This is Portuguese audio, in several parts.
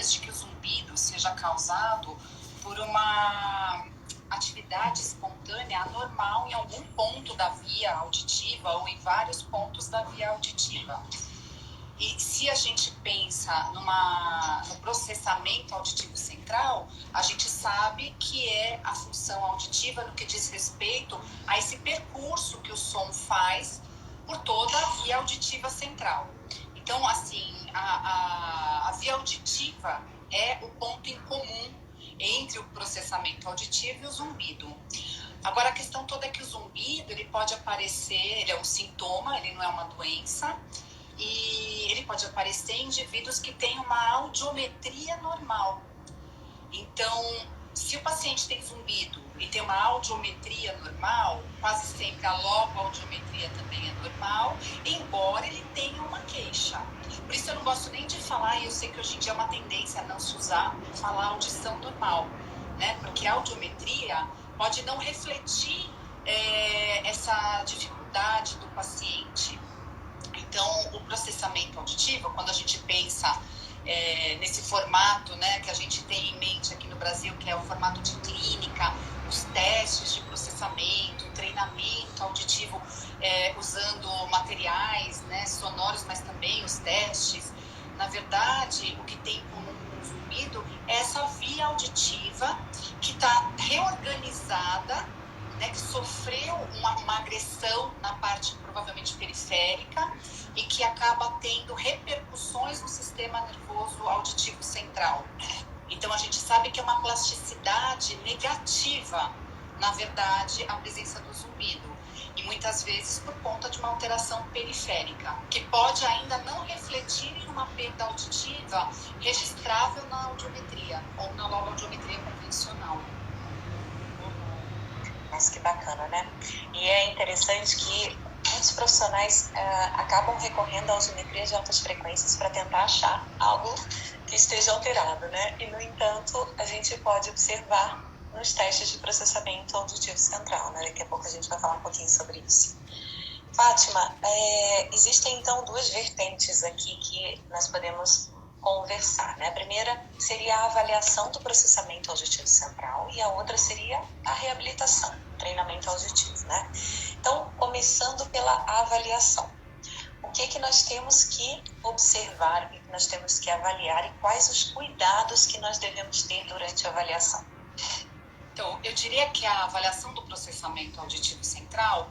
teorias de que o zumbido seja causado por uma atividade espontânea anormal em algum ponto da via auditiva ou em vários pontos da via auditiva. E se a gente pensa no processamento auditivo central, a gente sabe que é a função auditiva no que diz respeito a esse percurso que o som faz por toda a via auditiva central. Então, assim, a via auditiva é o ponto em comum entre o processamento auditivo e o zumbido. Agora, a questão toda é que o zumbido, ele pode aparecer, ele é um sintoma, ele não é uma doença, e ele pode aparecer em indivíduos que têm uma audiometria normal. Então, se o paciente tem zumbido e tem uma audiometria normal, quase sempre a logoaudiometria também é normal, embora ele tenha uma queixa. Por isso eu não gosto nem de falar, e eu sei que hoje em dia é uma tendência a não se usar, falar audição normal, né? Porque a audiometria pode não refletir essa dificuldade do paciente. Então, o processamento auditivo, quando a gente pensa nesse formato, né, que a gente tem em mente aqui no Brasil, que é o formato de clínica, os testes de processamento, treinamento auditivo, usando materiais, né, sonoros, mas também os testes. Na verdade, o que tem em comum com o zumbido é essa via auditiva que está reorganizada, né, que sofreu uma agressão na parte provavelmente periférica e que acaba tendo repercussões no sistema nervoso auditivo central. Então, a gente sabe que é uma plasticidade negativa, na verdade, a presença do zumbido. E muitas vezes por conta de uma alteração periférica, que pode ainda não refletir em uma perda auditiva registrável na audiometria ou na logoaudiometria convencional. Nossa, que bacana, né? E é interessante que muitos profissionais acabam recorrendo à audiometria de altas frequências para tentar achar algo que esteja alterado, né? E, no entanto, a gente pode observar nos testes de processamento auditivo central, né? Daqui a pouco a gente vai falar um pouquinho sobre isso. Fátima, existem então duas vertentes aqui que nós podemos conversar, né? A primeira seria a avaliação do processamento auditivo central e a outra seria a reabilitação, treinamento auditivo, né? Então, começando pela avaliação. O que nós temos que observar, o que nós temos que avaliar e quais os cuidados que nós devemos ter durante a avaliação? Então, eu diria que a avaliação do processamento auditivo central,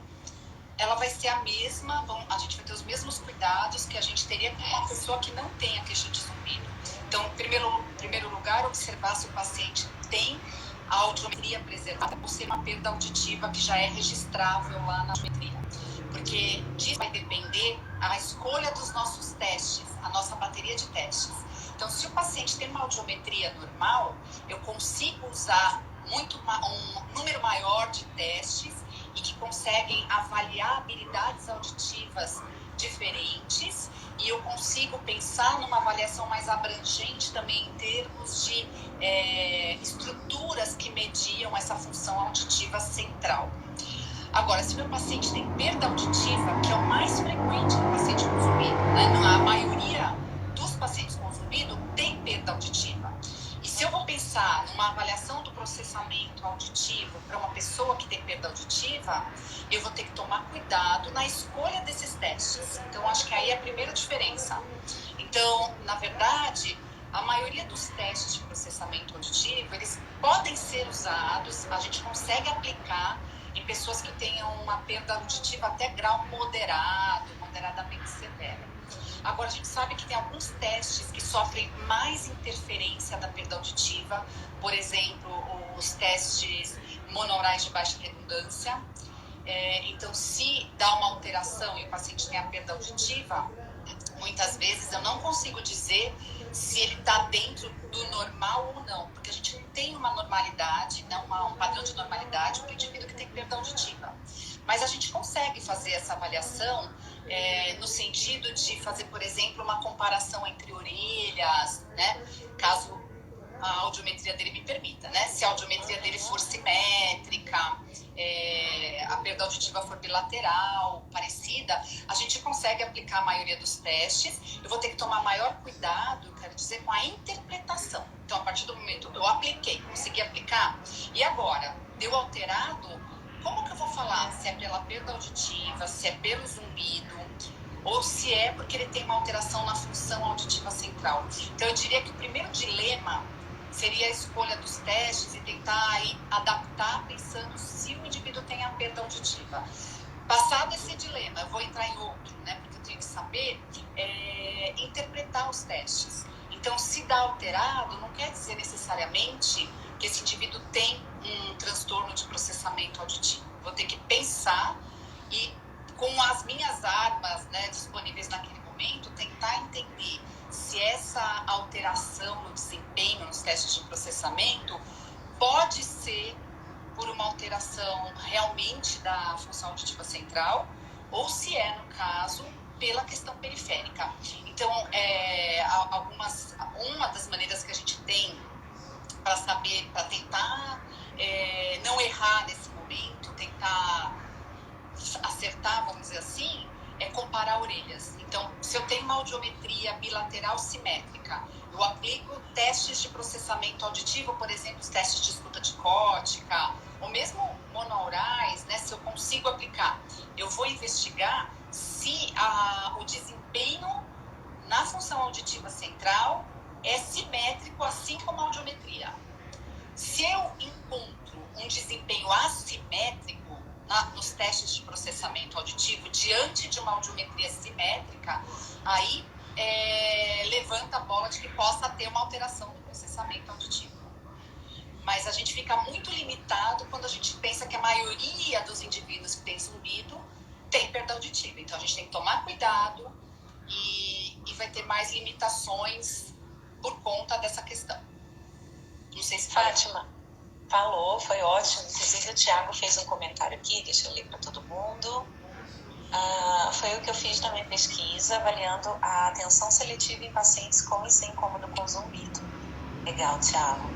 ela vai ser a mesma, a gente vai ter os mesmos cuidados que a gente teria com uma pessoa que não tem a queixa de zumbido. Então, em primeiro lugar, observar se o paciente tem a audiometria preservada ou se é uma perda auditiva que já é registrável lá na audiometria. Porque disso vai depender a escolha dos nossos testes, a nossa bateria de testes. Então, se o paciente tem uma audiometria normal, eu consigo usar um número maior de testes e que conseguem avaliar habilidades auditivas diferentes, e eu consigo pensar numa avaliação mais abrangente também em termos de estruturas que mediam essa função auditiva central. Agora, se o meu paciente tem perda auditiva, que é o mais frequente no paciente com zumbido, né? A maioria dos pacientes com zumbido tem perda auditiva. E se eu vou pensar numa avaliação do processamento auditivo para uma pessoa que tem perda auditiva, eu vou ter que tomar cuidado na escolha desses testes. Então, acho que aí é a primeira diferença. Então, na verdade, a maioria dos testes de processamento auditivo, eles podem ser usados, a gente consegue aplicar em pessoas que tenham uma perda auditiva até grau moderadamente severo. Agora, a gente sabe que tem alguns testes que sofrem mais interferência da perda auditiva, por exemplo, os testes monaurais de baixa redundância. Então, se dá uma alteração e o paciente tem a perda auditiva, muitas vezes eu não consigo dizer se ele está dentro do normal ou não, porque a gente não tem uma normalidade, não há um padrão de normalidade para o indivíduo que tem perda auditiva. Mas a gente consegue fazer essa avaliação no sentido de fazer, por exemplo, uma comparação entre orelhas, né? Caso a audiometria dele me permita, né? Se a audiometria dele for simétrica, a perda auditiva for bilateral, parecida, a gente consegue aplicar a maioria dos testes. Eu vou ter que tomar maior cuidado, quero dizer, com a interpretação. Então, a partir do momento eu apliquei, consegui aplicar, e agora, deu alterado, como que eu vou falar se é pela perda auditiva, se é pelo zumbido, ou se é porque ele tem uma alteração na função auditiva central? Então, eu diria que o primeiro dilema seria a escolha dos testes e tentar aí adaptar pensando se o indivíduo tem a perda auditiva. Passado esse dilema, eu vou entrar em outro, né? Porque eu tenho que saber interpretar os testes. Então, se dá alterado, não quer dizer necessariamente que esse indivíduo tem um transtorno de processamento auditivo. Vou ter que pensar e, com as minhas armas, né, disponíveis naquele momento, tentar entender se essa alteração no desempenho nos testes de processamento pode ser por uma alteração realmente da função auditiva central ou se é, no caso, pela questão periférica. Então, uma das maneiras que a gente tem para saber, para tentar não errar nesse momento, tentar acertar, vamos dizer assim, é comparar orelhas. Então, se eu tenho uma audiometria bilateral simétrica, eu aplico testes de processamento auditivo, por exemplo, os testes de escuta dicótica, ou mesmo monoaurais, né, se eu consigo aplicar, eu vou investigar se o desempenho na função auditiva central é simétrico, assim como a audiometria. Se eu encontro um desempenho assimétrico nos testes de processamento auditivo diante de uma audiometria simétrica, aí levanta a bola de que possa ter uma alteração do processamento auditivo. Mas a gente fica muito limitado quando a gente pensa que a maioria dos indivíduos que tem zumbido tem perda auditiva. Então a gente tem que tomar cuidado e vai ter mais limitações por conta dessa questão. Não sei se Fátima falou, foi ótimo. Inclusive o Thiago fez um comentário aqui, deixa eu ler para todo mundo. Foi o que eu fiz na minha pesquisa, avaliando a atenção seletiva em pacientes com e sem incômodo com zumbido. Legal, Thiago.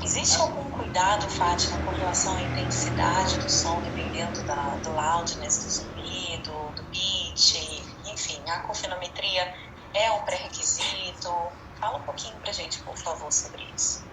Existe algum cuidado, Fátima, com relação à intensidade do som, dependendo do loudness do zumbido, do pitch, enfim, a acufenometria é um pré-requisito? Fala um pouquinho pra gente, por favor, sobre isso.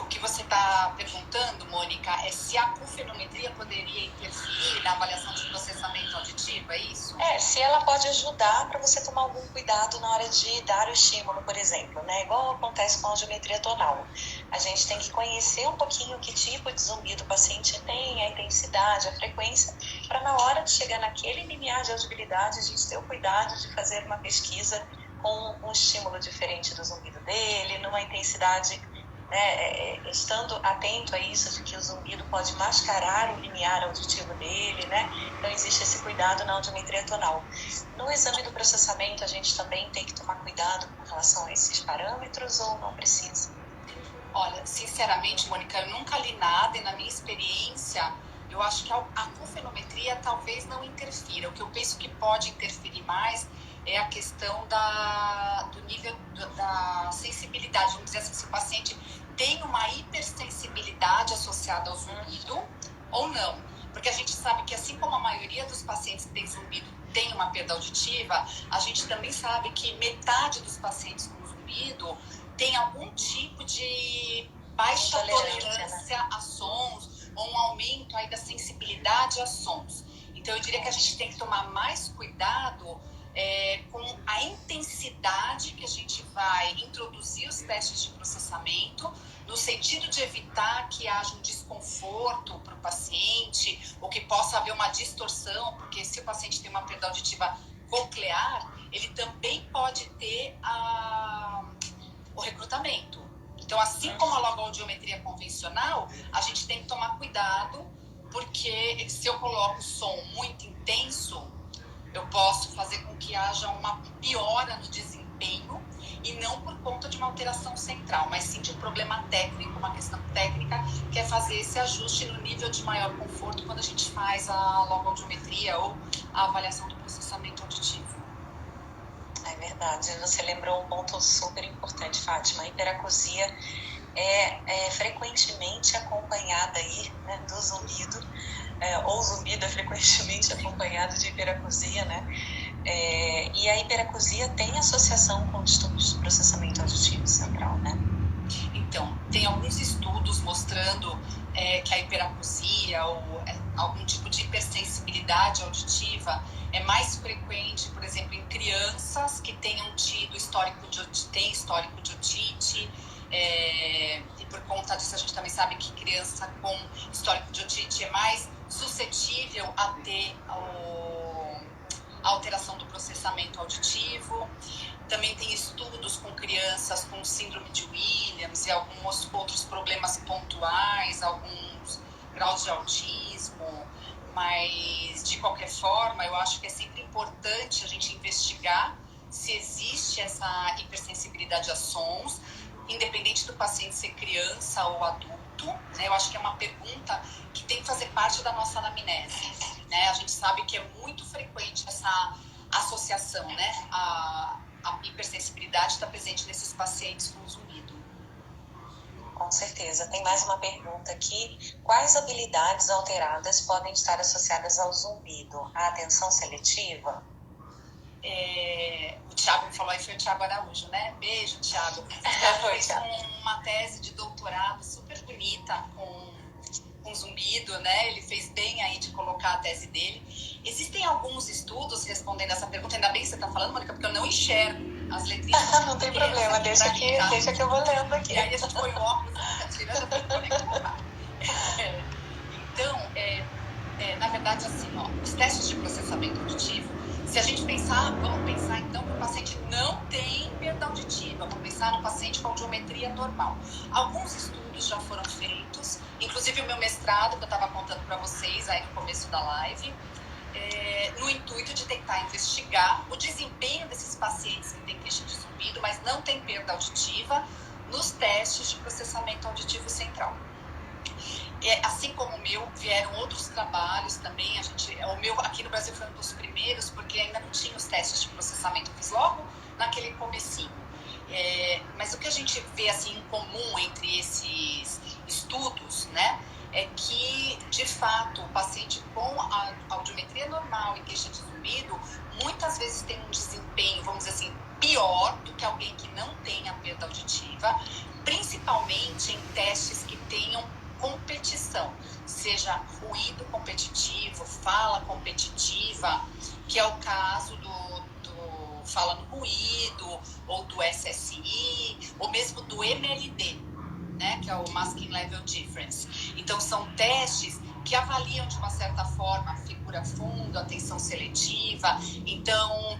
O que você está perguntando, Mônica, é se a acufenometria poderia interferir na avaliação de processamento auditivo, é isso? Se ela pode ajudar para você tomar algum cuidado na hora de dar o estímulo, por exemplo, né? Igual acontece com a audiometria tonal. A gente tem que conhecer um pouquinho que tipo de zumbido o paciente tem, a intensidade, a frequência, para na hora de chegar naquele limiar de audibilidade, a gente ter o cuidado de fazer uma pesquisa com um estímulo diferente do zumbido dele, numa intensidade, né, estando atento a isso, de que o zumbido pode mascarar o limiar auditivo dele, né? Então existe esse cuidado na audiometria tonal. No exame do processamento, a gente também tem que tomar cuidado com relação a esses parâmetros ou não precisa? Olha, sinceramente, Mônica, eu nunca li nada e na minha experiência, eu acho que a acufenometria talvez não interfira. O que eu penso que pode interferir mais é a questão do nível da sensibilidade. Vamos dizer assim, se o paciente tem uma hipersensibilidade associada ao zumbido ou não. Porque a gente sabe que, assim como a maioria dos pacientes que tem zumbido tem uma perda auditiva, a gente também sabe que metade dos pacientes com zumbido tem algum tipo de baixa tolerância a sons ou um aumento aí da sensibilidade a sons. Então, eu diria que a gente tem que tomar mais cuidado com a intensidade que a gente vai introduzir os testes de processamento, no sentido de evitar que haja um desconforto para o paciente, ou que possa haver uma distorção, porque se o paciente tem uma perda auditiva coclear, ele também pode ter o recrutamento. Então, assim como a logoaudiometria convencional, a gente tem que tomar cuidado, porque se eu coloco som muito intenso, eu posso fazer com que haja uma piora no desempenho, e não por conta de uma alteração central, mas sim de um problema técnico, uma questão técnica, que é fazer esse ajuste no nível de maior conforto quando a gente faz a logoaudiometria ou a avaliação do processamento auditivo. É verdade, você lembrou um ponto super importante, Fátima. A hiperacusia é frequentemente acompanhada aí, né, do zumbido, ou o zumbido é frequentemente acompanhado de hiperacusia, né? E a hiperacusia tem associação com distúrbios de processamento auditivo central, né? Então, tem alguns estudos mostrando que a hiperacusia ou algum tipo de hipersensibilidade auditiva é mais frequente, por exemplo, em crianças que tenham tido histórico de otite, e por conta disso a gente também sabe que criança com histórico de otite é mais suscetível a ter a alteração do processamento auditivo. Também tem estudos com crianças com síndrome de Williams e alguns outros problemas pontuais, alguns graus de autismo, mas de qualquer forma eu acho que é sempre importante a gente investigar se existe essa hipersensibilidade a sons, independente do paciente ser criança ou adulto, né? Eu acho que é uma pergunta que tem que fazer parte da nossa anamnese, né? A gente sabe que é muito frequente essa associação, né? A hipersensibilidade está presente nesses pacientes com zumbido. Com certeza. Tem mais uma pergunta aqui. Quais habilidades alteradas podem estar associadas ao zumbido? A atenção seletiva? O Thiago falou aí, foi o Thiago Araújo, né? Beijo, Thiago. Ele fez uma tese de doutorado super bonita com zumbido, né? Ele fez bem aí de colocar a tese dele. Existem alguns estudos respondendo essa pergunta, ainda bem que você está falando, Mônica, porque eu não enxergo as letrinhas. Não tem problema, deixa que eu vou lendo aqui. E aí a gente põe o óculos e fica tirando para poder colocar. Então, na verdade, assim, ó, os testes de processamento auditivo, se a gente pensar, vamos pensar então que o paciente não tem perda auditiva, vamos pensar no paciente com audiometria normal. Alguns estudos já foram feitos, inclusive o meu mestrado, que eu estava contando para vocês aí no começo da live, no intuito de tentar investigar o desempenho desses pacientes que têm queixa de zumbido, mas não têm perda auditiva, nos testes de processamento auditivo central. Assim como o meu, vieram outros trabalhos também. O meu aqui no Brasil foi um dos primeiros, porque ainda não tinha os testes de processamento, eu fiz logo naquele comecinho. Mas o que a gente vê assim, em comum entre esses estudos, né, é que, de fato, o paciente com a audiometria normal e queixa de zumbido, muitas vezes tem um desempenho, vamos dizer assim, pior do que alguém que não tenha perda auditiva, principalmente em testes que tenham competição, seja ruído competitivo, fala competitiva, que é o caso do fala no ruído, ou do SSI, ou mesmo do MLD, né, que é o Masking Level Difference. Então, são testes que avaliam de uma certa forma a figura fundo, atenção seletiva. Então,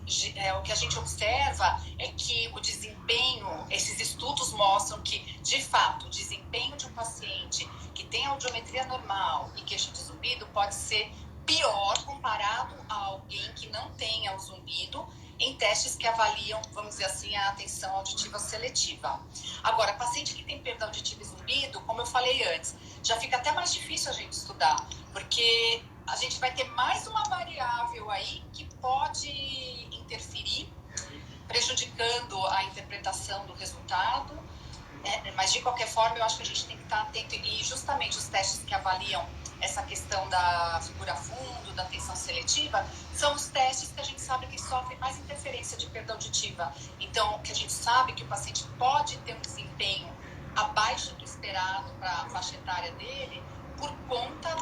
o que a gente observa é que o desempenho, esses estudos mostram que, de fato, o desempenho de um paciente que tem audiometria normal e queixa de zumbido pode ser pior comparado a alguém que não tenha o zumbido em testes que avaliam, vamos dizer assim, a atenção auditiva seletiva. Agora, paciente que tem perda auditiva e zumbido, como eu falei antes, já fica até mais difícil a gente estudar, porque a gente vai ter mais uma variável aí que pode interferir, prejudicando a interpretação do resultado, mas de qualquer forma eu acho que a gente tem que estar atento, e justamente os testes que avaliam essa questão da figura fundo, da atenção seletiva, são os testes que a gente sabe que sofrem mais interferência de perda auditiva. Então, que a gente sabe que o paciente pode ter um desempenho abaixo do esperado para a faixa etária dele, por conta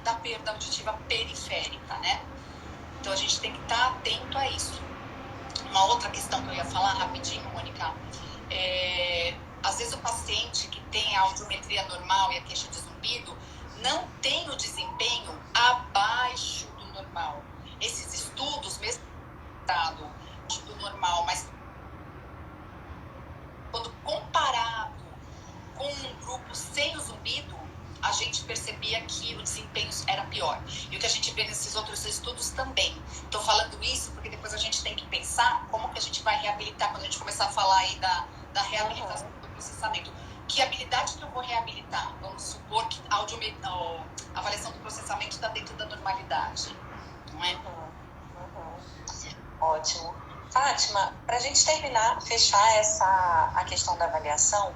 da perda auditiva periférica, né? Então, a gente tem que estar atento a isso. Uma outra questão que eu ia falar rapidinho, Mônica, às vezes o paciente que tem a audiometria normal e a queixa de zumbido não tem o desempenho abaixo do normal. Esses estudos, mesmo do normal, mas quando comparado com um grupo sem o zumbido, a gente percebia que o desempenho era pior. E o que a gente vê nesses outros estudos também. Estou falando isso porque depois a gente tem que pensar como que a gente vai reabilitar, quando a gente começar a falar aí da reabilitação do processamento. Que habilidade que eu vou reabilitar? Vamos supor que a avaliação do processamento está dentro da normalidade, não é? Ótimo. Fátima, para a gente terminar, fechar a questão da avaliação,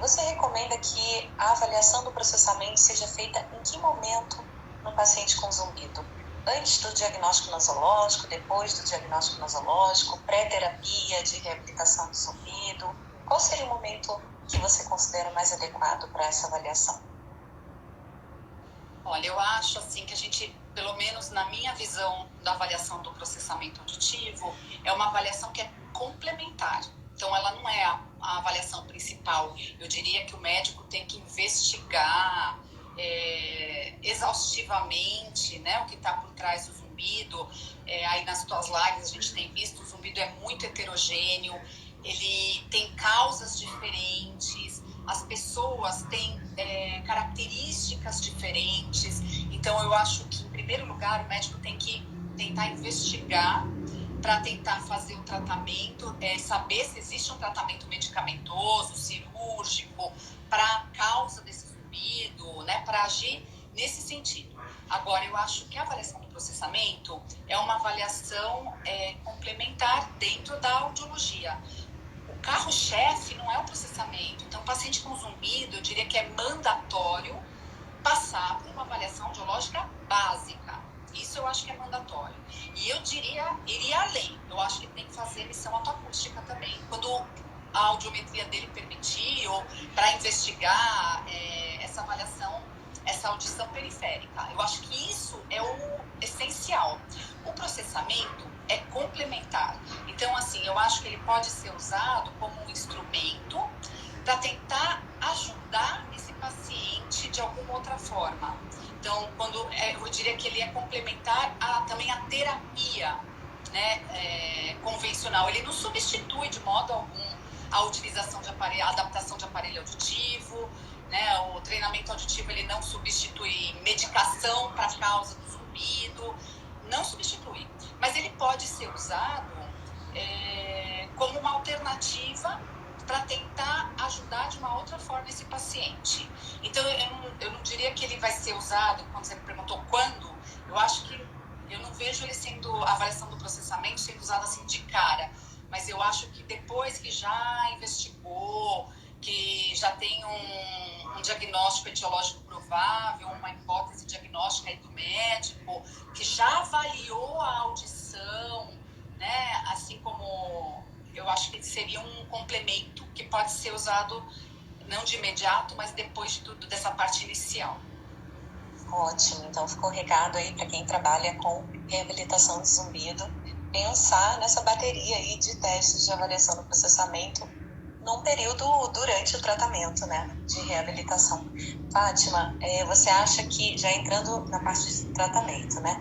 você recomenda que a avaliação do processamento seja feita em que momento no paciente com zumbido? Antes do diagnóstico nosológico, depois do diagnóstico nosológico, pré-terapia de reabilitação do zumbido? Qual seria o momento que você considera mais adequado para essa avaliação? Olha, eu acho assim que a gente, pelo menos na minha visão da avaliação do processamento auditivo, é uma avaliação que é complementar. Então, ela não é a avaliação principal. Eu diria que o médico tem que investigar exaustivamente, né, o que está por trás do zumbido. Aí nas tuas lives a gente tem visto, o zumbido é muito heterogêneo, ele tem causas diferentes, as pessoas têm características diferentes. Então, eu acho que, em primeiro lugar, o médico tem que tentar investigar para tentar fazer o tratamento, saber se existe um tratamento medicamentoso, cirúrgico, para a causa desse zumbido, né, para agir nesse sentido. Agora, eu acho que a avaliação do processamento é uma avaliação complementar dentro da audiologia. O carro-chefe não é o processamento. Então, o paciente com zumbido, eu diria que é mandatório passar por uma avaliação audiológica básica. Isso eu acho que é mandatório. E eu iria além. Eu acho que tem que fazer emissão otoacústica também, quando a audiometria dele permitir, ou para investigar essa avaliação, essa audição periférica. Eu acho que isso é o essencial. O processamento é complementar. Então, assim, eu acho que ele pode ser usado como um instrumento para tentar ajudar esse paciente de alguma outra forma. Então, eu diria que ele é complementar também a terapia, né, convencional. Ele não substitui de modo algum a utilização de aparelho, a adaptação de aparelho auditivo, né? O treinamento auditivo ele não substitui medicação para a causa do zumbido, não substitui. Mas ele pode ser usado como uma alternativa para tentar ajudar de uma outra forma esse paciente. Então, eu não diria que ele vai ser usado, quando você me perguntou quando, eu acho que eu não vejo ele a avaliação do processamento sendo usada assim de cara, mas eu acho que depois que já investigou, que já tem um diagnóstico etiológico provável, uma hipótese diagnóstica aí do médico, que já avaliou a audição, né? Assim como eu acho que seria um complemento que pode ser usado não de imediato, mas depois de tudo dessa parte inicial. Ótimo, então ficou o recado aí para quem trabalha com reabilitação de zumbido, pensar nessa bateria aí de testes de avaliação do processamento num período durante o tratamento, né, de reabilitação. Fátima, você acha que, já entrando na parte de tratamento, né,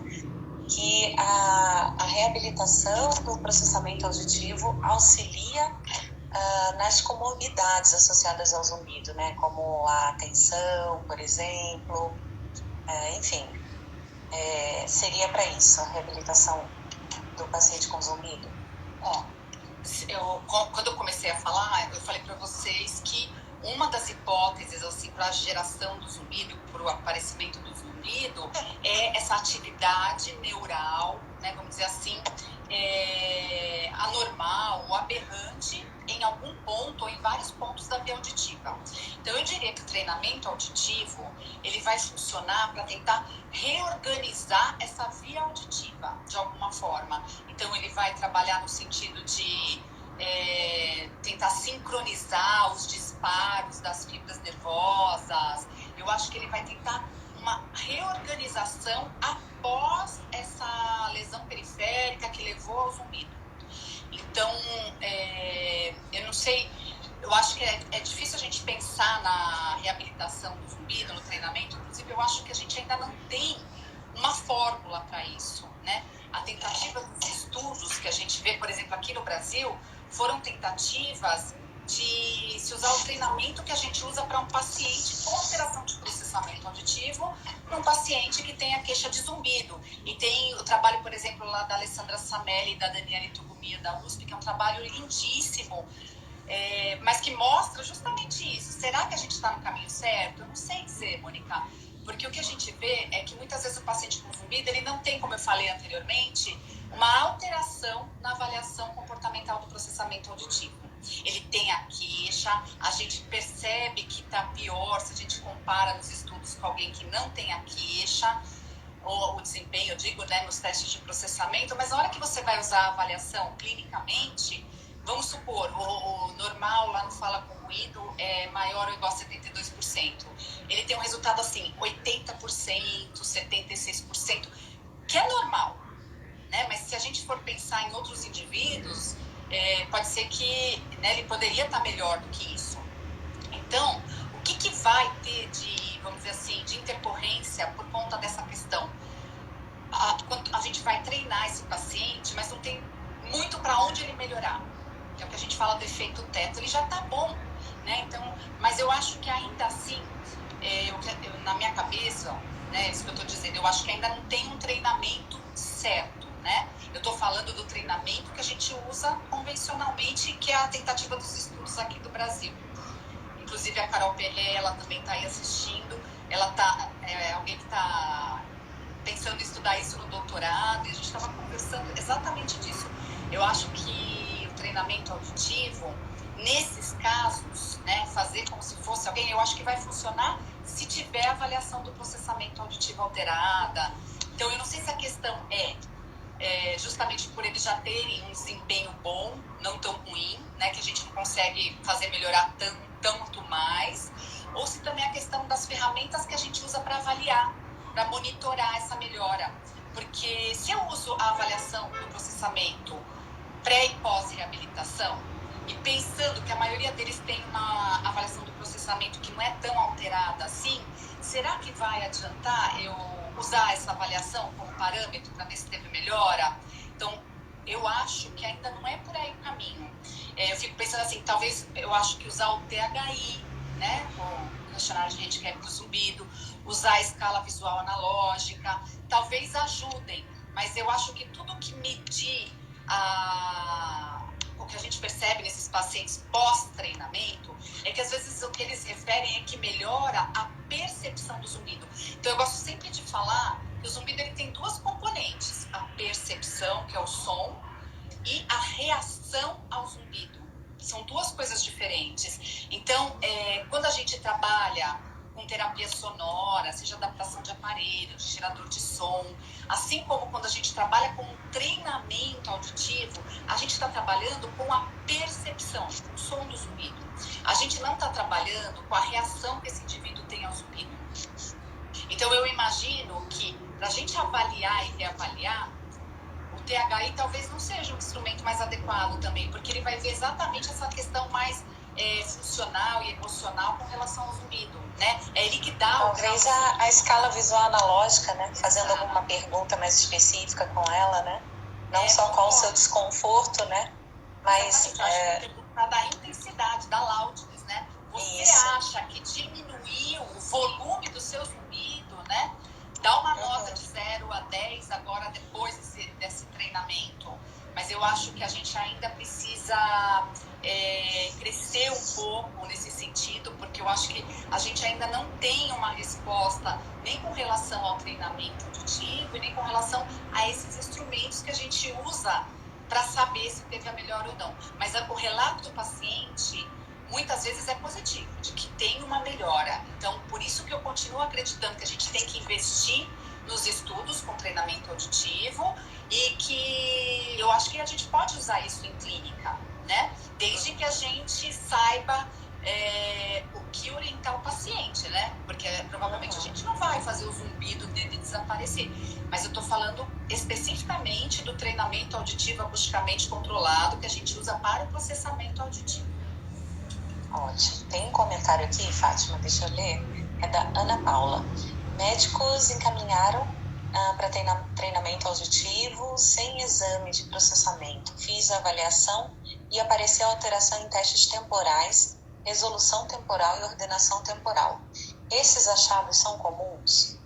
que a reabilitação do processamento auditivo auxilia nas comorbidades associadas ao zumbido, né, como a atenção, por exemplo, enfim, seria para isso a reabilitação do paciente com zumbido? Quando eu comecei a falar, eu falei para vocês que uma das hipóteses assim, para a geração do zumbido, para o aparecimento do zumbido, é essa atividade neural, né, vamos dizer assim, anormal ou aberrante em algum ponto ou em vários pontos da via auditiva. Então, eu diria que o treinamento auditivo ele vai funcionar para tentar reorganizar essa via auditiva de alguma forma. Então, ele vai trabalhar no sentido de tentar sincronizar os disparos das fibras nervosas. Eu acho que ele vai tentar uma reorganização após essa lesão periférica que levou ao zumbido. Então, eu não sei, eu acho que é difícil a gente pensar na reabilitação do zumbido, no treinamento. Inclusive, eu acho que a gente ainda não tem uma fórmula para isso, né? A tentativa dos estudos que a gente vê, por exemplo, aqui no Brasil, foram tentativas de se usar o treinamento que a gente usa para um paciente com alteração de processamento auditivo, para um paciente que tem a queixa de zumbido. E tem o trabalho, por exemplo, lá da Alessandra Samelli e da Daniela Tugumia da USP, que é um trabalho lindíssimo, mas que mostra justamente isso. Será que a gente está no caminho certo? Eu não sei dizer, Mônica, porque o que a gente vê é que muitas vezes o paciente com zumbido, ele não tem, como eu falei anteriormente, uma alteração na avaliação comportamental do processamento auditivo. Ele tem a queixa, a gente percebe que está pior se a gente compara nos estudos com alguém que não tem a queixa, ou o desempenho, eu digo, né, nos testes de processamento, mas na hora que você vai usar a avaliação clinicamente, vamos supor, o normal lá no Fala com Ruído é maior ou igual a 72%. Ele tem um resultado assim, 80%, 76%, que é normal, né? Mas se a gente for pensar em outros indivíduos, pode ser que, né, ele poderia estar melhor do que isso. Então, o que vai ter de, vamos dizer assim, de intercorrência por conta dessa questão? A gente vai treinar esse paciente, mas não tem muito para onde ele melhorar. Que é o que a gente fala do efeito teto, ele já está bom, né? Então, mas eu acho que ainda assim, na minha cabeça, né, isso que eu estou dizendo, eu acho que ainda não tem um treinamento certo, né? Eu estou falando do treinamento que a gente usa convencionalmente, que é a tentativa dos estudos aqui do Brasil. Inclusive a Carol Pelé, ela também está aí assistindo, ela tá, alguém que está pensando em estudar isso no doutorado, e a gente estava conversando exatamente disso. Eu acho que o treinamento auditivo, nesses casos, né, fazer como se fosse alguém, eu acho que vai funcionar se tiver avaliação do processamento auditivo alterada. Então, eu não sei se a questão justamente por eles já terem um desempenho bom, não tão ruim, né, que a gente não consegue fazer melhorar tanto mais, ou se também a questão das ferramentas que a gente usa para avaliar, para monitorar essa melhora. Porque se eu uso a avaliação do processamento pré e pós-reabilitação, e pensando que a maioria deles tem uma avaliação do processamento que não é tão alterada assim, será que vai adiantar eu usar essa avaliação como parâmetro para ver se teve melhora? Então, eu acho que ainda não é por aí o caminho. Eu fico pensando assim, talvez eu acho que usar o THI, né, o questionário de handicap do zumbido, usar a escala visual analógica, talvez ajudem, mas eu acho que tudo que medir o que a gente percebe nesses pacientes pós-treinamento é que às vezes o que eles referem é que melhora a percepção do zumbido. Então eu gosto sempre de falar que o zumbido ele tem duas componentes, a percepção, que é o som, e a reação ao zumbido. São duas coisas diferentes. Então, quando a gente trabalha com terapia sonora, seja adaptação de aparelho, de gerador de som, assim como quando a gente trabalha com um treinamento auditivo, a gente está trabalhando com a percepção, o som do zumbido. A gente não está trabalhando com a reação que esse indivíduo tem ao zumbido. Então, eu imagino que para a gente avaliar e reavaliar, o THI talvez não seja um instrumento mais adequado também, porque ele vai ver exatamente essa questão mais funcional e emocional com relação ao zumbido, né? É ele que dá talvez a escala visual analógica, né? Fazendo alguma pergunta mais específica com ela, né? Não só qual o seu desconforto, né? Mas eu acho que perguntar da intensidade, da loudness, né? Você acha que diminuiu o volume do seu zumbido, né? Dá uma nota de 0 a 10 agora, depois desse treinamento. Mas eu acho que a gente ainda precisa crescer um pouco nesse sentido, porque eu acho que a gente ainda não tem uma resposta nem com relação ao treinamento auditivo e nem com relação a esses instrumentos que a gente usa para saber se teve a melhora ou não. Mas o relato do paciente muitas vezes é positivo, de que tem uma melhora. Então, por isso que eu continuo acreditando que a gente tem que investir nos estudos com treinamento auditivo e que eu acho que a gente pode usar isso em clínica, né? Desde que a gente saiba o que orientar o paciente, né? Porque provavelmente a gente não vai fazer o zumbido dele desaparecer. Mas eu tô falando especificamente do treinamento auditivo acusticamente controlado que a gente usa para o processamento auditivo. Ótimo. Tem um comentário aqui, Fátima, deixa eu ler. É da Ana Paula. Médicos encaminharam para treinamento auditivo sem exame de processamento. Fiz a avaliação e apareceu alteração em testes temporais, resolução temporal e ordenação temporal. Esses achados são comuns?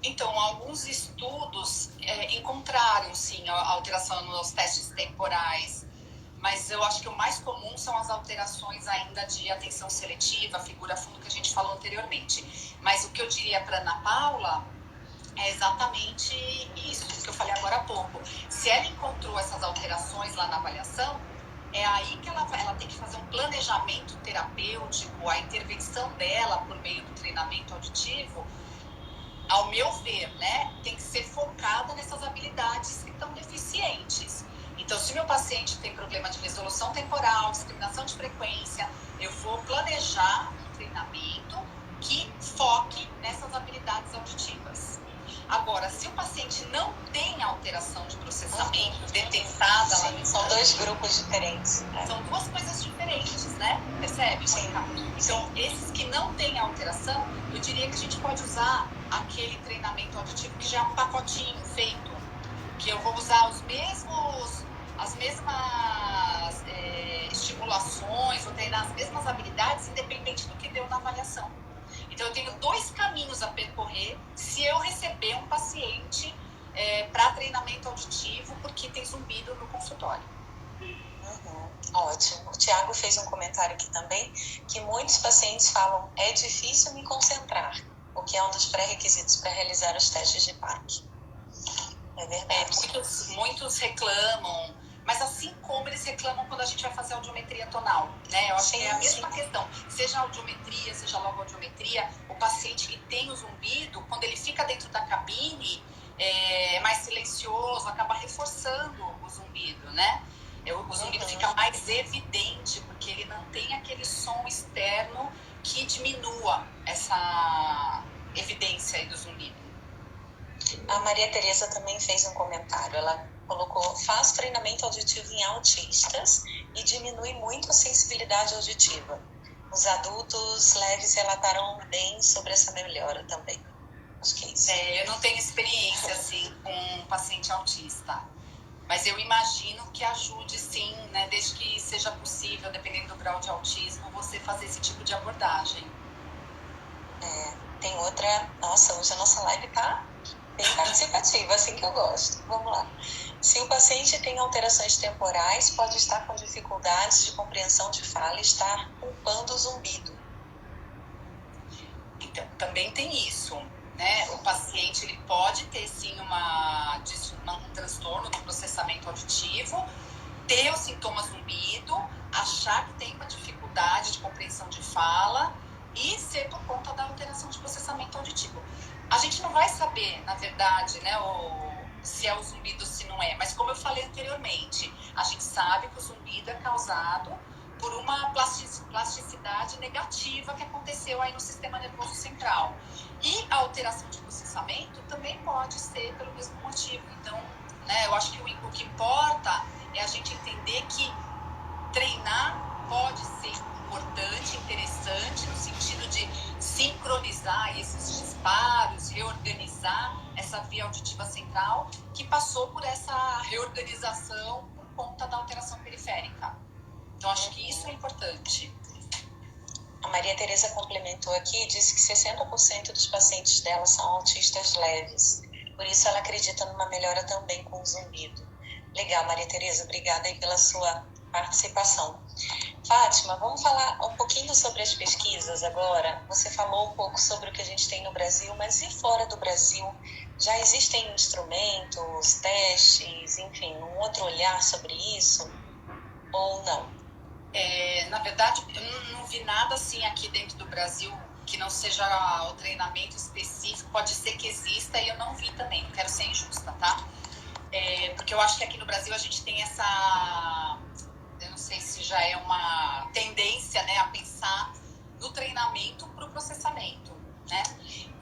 Então, alguns estudos encontraram, sim, a alteração nos testes temporais, mas eu acho que o mais comum são as alterações ainda de atenção seletiva, figura fundo que a gente falou anteriormente. Mas o que eu diria para Ana Paula É exatamente isso que eu falei agora há pouco. Se ela encontrou essas alterações lá na avaliação, é aí que ela tem que fazer um planejamento terapêutico, a intervenção dela por meio do treinamento auditivo, ao meu ver, né, tem que ser focada nessas habilidades que estão deficientes. Então, se meu paciente tem problema de resolução temporal, discriminação de frequência, eu vou planejar um treinamento que foque nessas habilidades auditivas. Agora, se o paciente não tem alteração de processamento detectada lá no são dois grupos diferentes. São duas coisas diferentes, né? Percebe, Mônica? Então, esses que não têm alteração, eu diria que a gente pode usar aquele treinamento auditivo que já é um pacotinho feito, que eu vou usar as mesmas estimulações, vou treinar as mesmas habilidades, independente do que deu na avaliação. Então, eu tenho 2 caminhos a percorrer se eu receber um paciente para treinamento auditivo porque tem zumbido no consultório. Ótimo. O Tiago fez um comentário aqui também, que muitos pacientes falam, é difícil me concentrar, o que é um dos pré-requisitos para realizar os testes de PAC. É verdade. Muitos reclamam, mas assim como eles reclamam quando a gente vai fazer audiometria tonal, né? Eu acho que é a mesma questão. Seja audiometria, seja logoaudiometria, o paciente que tem o zumbido, quando ele fica dentro da cabine, é mais silencioso, acaba reforçando o zumbido, né? O zumbido fica mais evidente, porque ele não tem aquele som externo que diminua essa evidência aí do zumbido. A Maria Tereza também fez um comentário. Ela colocou, faz treinamento auditivo em autistas e diminui muito a sensibilidade auditiva. Os adultos leves relataram bem sobre essa melhora também. Acho que é isso. Eu não tenho experiência assim com um paciente autista, mas eu imagino que ajude sim, né, desde que seja possível, dependendo do grau de autismo, você fazer esse tipo de abordagem. Tem outra... Nossa, hoje a nossa live tá bem participativa, assim que eu gosto. Vamos lá. Se o paciente tem alterações temporais, pode estar com dificuldades de compreensão de fala e estar culpando o zumbido. Então, também tem isso, né? O paciente ele pode ter sim um transtorno do processamento auditivo, ter o sintoma zumbido, achar que tem uma dificuldade de compreensão de fala e ser por conta da alteração de processamento auditivo. A gente não vai saber, na verdade, né, se é o zumbido ou se não é, mas como eu falei anteriormente, a gente sabe que o zumbido é causado por uma plasticidade negativa que aconteceu aí no sistema nervoso central. E a alteração de processamento também pode ser pelo mesmo motivo. Então, né, eu acho que o que importa é a gente entender que treinar pode ser importante, interessante, no sentido de sincronizar esses disparos, reorganizar essa via auditiva central que passou por essa reorganização por conta da alteração periférica. Então, acho que isso é importante. A Maria Tereza complementou aqui e disse que 60% dos pacientes dela são autistas leves. Por isso, ela acredita numa melhora também com o zumbido. Legal, Maria Tereza. Obrigada aí pela sua participação. Fátima, vamos falar um pouquinho sobre as pesquisas agora. Você falou um pouco sobre o que a gente tem no Brasil, mas e fora do Brasil? Já existem instrumentos, testes, enfim, um outro olhar sobre isso? Ou não? Na verdade, eu não vi nada assim aqui dentro do Brasil que não seja o treinamento específico. Pode ser que exista e eu não vi também, não quero ser injusta, tá? Porque eu acho que aqui no Brasil a gente tem essa... Eu não sei se já é uma tendência, né, a pensar no treinamento para o processamento, né?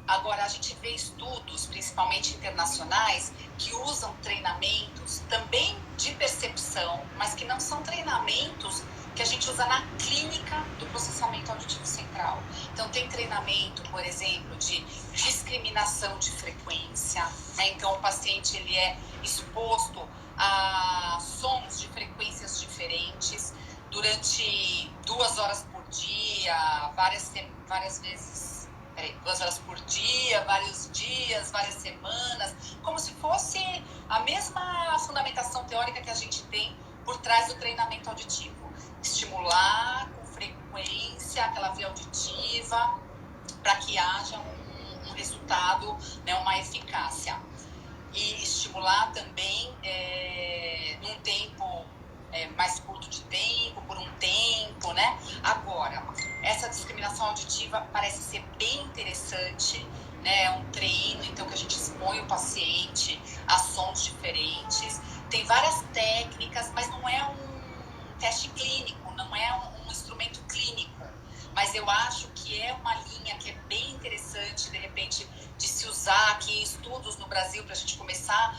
Agora, a gente vê estudos, principalmente internacionais, que usam treinamentos também de percepção, mas que não são treinamentos que a gente usa na clínica do processamento auditivo central. Então, tem treinamento, por exemplo, de discriminação de frequência, né? Então, o paciente ele é exposto a sons de frequências diferentes durante 2 horas por dia, várias vezes, 2 horas por dia, vários dias, várias semanas, como se fosse a mesma fundamentação teórica que a gente tem por trás do treinamento auditivo. Estimular com frequência aquela via auditiva para que haja um resultado, né, uma eficácia. E estimular também num tempo mais curto de tempo, por um tempo, né? Agora, essa discriminação auditiva parece ser bem interessante, né? É um treino, então, que a gente expõe o paciente a sons diferentes. Tem várias técnicas, mas não é um teste clínico, não é um instrumento clínico. Mas eu acho que é uma linha que é bem interessante, de repente, de se usar aqui estudos no Brasil para a gente começar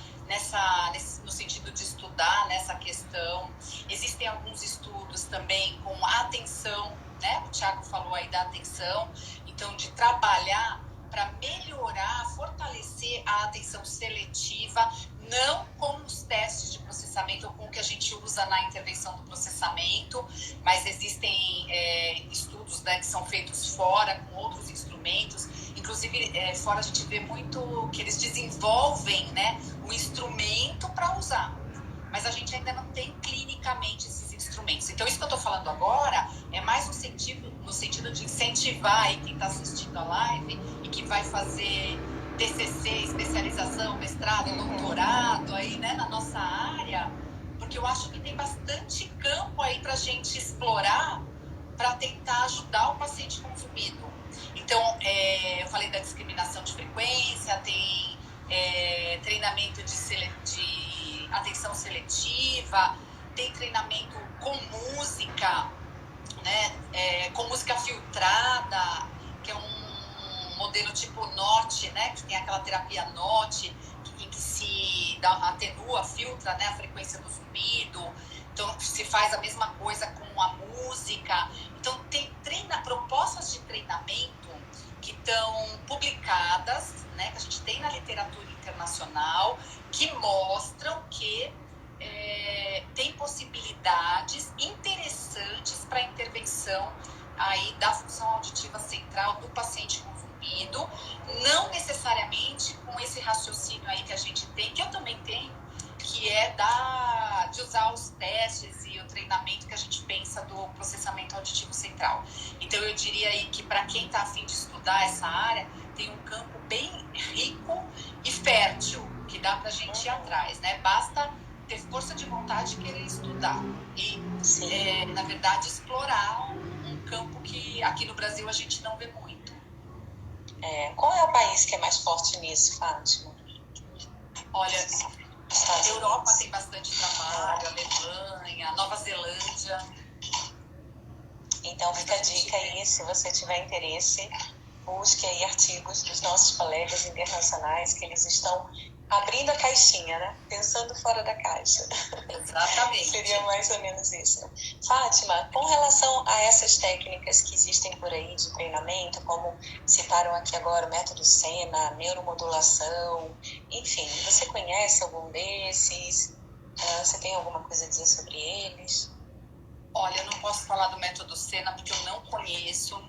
no sentido de estudar nessa questão. Existem alguns estudos também com atenção, né? O Thiago falou aí da atenção, então de trabalhar para melhorar, fortalecer a atenção seletiva, não com os testes de processamento ou com o que a gente usa na intervenção do processamento, mas existem estudos, né, que são feitos fora, com outros instrumentos. Inclusive, fora a gente vê muito que eles desenvolvem, né, o instrumento para usar, mas a gente ainda não tem clinicamente esses instrumentos. Então, isso que eu estou falando agora é mais no sentido de incentivar aí quem está assistindo a live e que vai fazer TCC, especialização, mestrado, doutorado aí, né, na nossa área, porque eu acho que tem bastante campo aí para a gente explorar para tentar ajudar o paciente com zumbido. Então, eu falei da discriminação de frequência, tem treinamento de atenção seletiva, tem treinamento com música, né, com música filtrada, que é um modelo tipo NOT, né, que tem aquela terapia NOT, em que se atenua, filtra, né, a frequência do zumbido. Então, se faz a mesma coisa com a música. Então, tem propostas de treinamento que estão publicadas, né, que a gente tem na literatura internacional, que mostram que tem possibilidades interessantes para a intervenção aí da função auditiva central do paciente com zumbido, não necessariamente com esse raciocínio aí que a gente tem, que eu também tenho, que é de usar os testes e o treinamento que a gente pensa do processamento auditivo central. Então, eu diria aí que para quem está a fim de estudar essa área, tem um campo bem rico e fértil, que dá para a gente ir atrás, né? Basta ter força de vontade de querer estudar e, na verdade, explorar um campo que aqui no Brasil a gente não vê muito. Qual é o país que é mais forte nisso, Fátima? Olha, a Europa tem bastante trabalho, Alemanha, Nova Zelândia. Então fica a dica aí, se você tiver interesse, busque aí artigos dos nossos colegas internacionais, que eles estão abrindo a caixinha, né? Pensando fora da caixa. Exatamente. Seria mais ou menos isso. Fátima, com relação a essas técnicas que existem por aí de treinamento, como citaram aqui agora o método Sena, neuromodulação, enfim, você conhece algum desses? Você tem alguma coisa a dizer sobre eles? Olha, eu não posso falar do método Sena porque eu não conheço.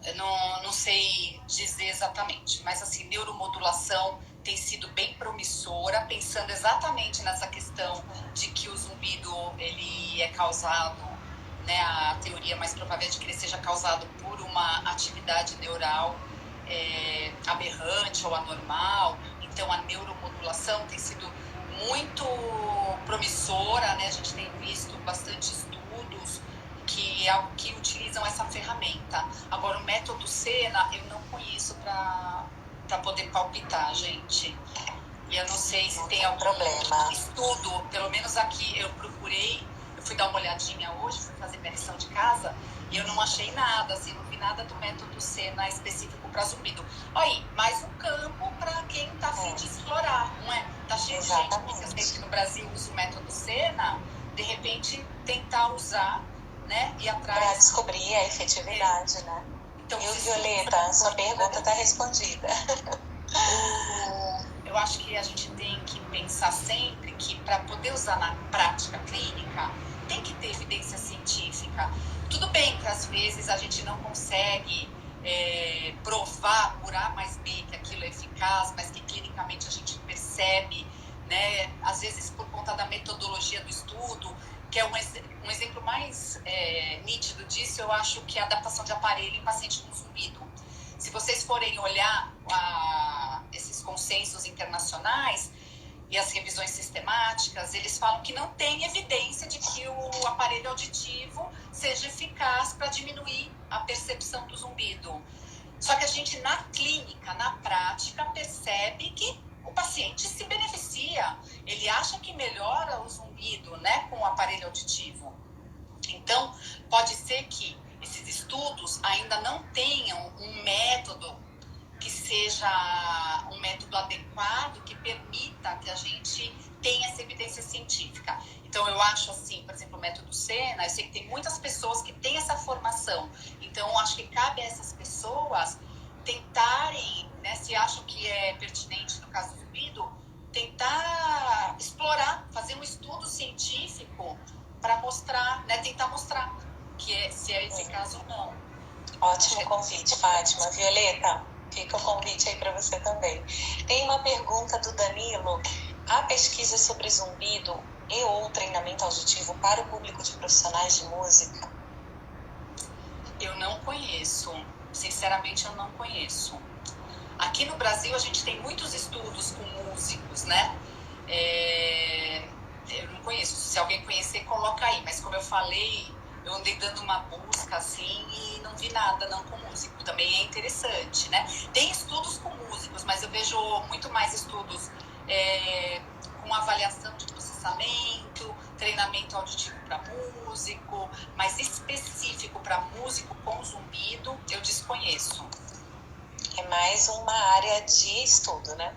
Eu não sei dizer exatamente, mas assim, neuromodulação tem sido bem promissora, pensando exatamente nessa questão de que o zumbido ele é causado, né, a teoria mais provável é de que ele seja causado por uma atividade neural aberrante ou anormal. Então, a neuromodulação tem sido muito promissora, né? A gente tem visto bastante estudos que utilizam essa ferramenta. Agora, o método Sena eu não conheço para poder palpitar, gente. E eu não sei se tem algum estudo, pelo menos aqui eu procurei, eu fui dar uma olhadinha hoje, fui fazer minha lição de casa, e eu não achei nada, assim, não vi nada do método Sena específico para zumbido. Olha aí, mais um campo para quem está a fim de explorar, não é? Tá cheio de gente que eu sei que no Brasil usa o método Sena, de repente tentar usar, né, e atrás... Para descobrir a efetividade, né? Então, e o Violeta, sua pergunta está respondida. Eu acho que a gente tem que pensar sempre que para poder usar na prática clínica, tem que ter evidência científica. Tudo bem que às vezes a gente não consegue provar por A mais B que aquilo é eficaz, mas que clinicamente a gente percebe, né? Às vezes por conta da metodologia do estudo, que é um exemplo mais nítido disso, eu acho que é a adaptação de aparelho em paciente com zumbido. Se vocês forem olhar esses consensos internacionais e as revisões sistemáticas, eles falam que não tem evidência de que o aparelho auditivo seja eficaz para diminuir a percepção do zumbido. Só que a gente, na clínica, na prática, percebe que o paciente se beneficia. Ele acha que melhora o zumbido, né, com o aparelho auditivo. Então, pode ser que esses estudos ainda não tenham um método que seja um método adequado, que permita que a gente tenha essa evidência científica. Então, eu acho assim, por exemplo, o método Sena, eu sei que tem muitas pessoas que têm essa formação. Então, eu acho que cabe a essas pessoas tentarem, né, se acham que é pertinente no caso do zumbido, tentar explorar, fazer um estudo científico para mostrar, né, tentar mostrar se é eficaz ou não. Ótimo convite, Fátima. Violeta, fica o convite aí para você também. Tem uma pergunta do Danilo. Há pesquisa sobre zumbido e ou treinamento auditivo para o público de profissionais de música? Eu não conheço. Sinceramente, eu não conheço. Aqui no Brasil, a gente tem muitos estudos com músicos, né? Eu não conheço. Se alguém conhecer, coloca aí. Mas como eu falei, eu andei dando uma busca assim e não vi nada não com músico. Também é interessante, né? Tem estudos com músicos, mas eu vejo muito mais estudos com avaliação de processamento, treinamento auditivo para músico, mas específico para músico com zumbido, eu desconheço. É mais uma área de estudo, né?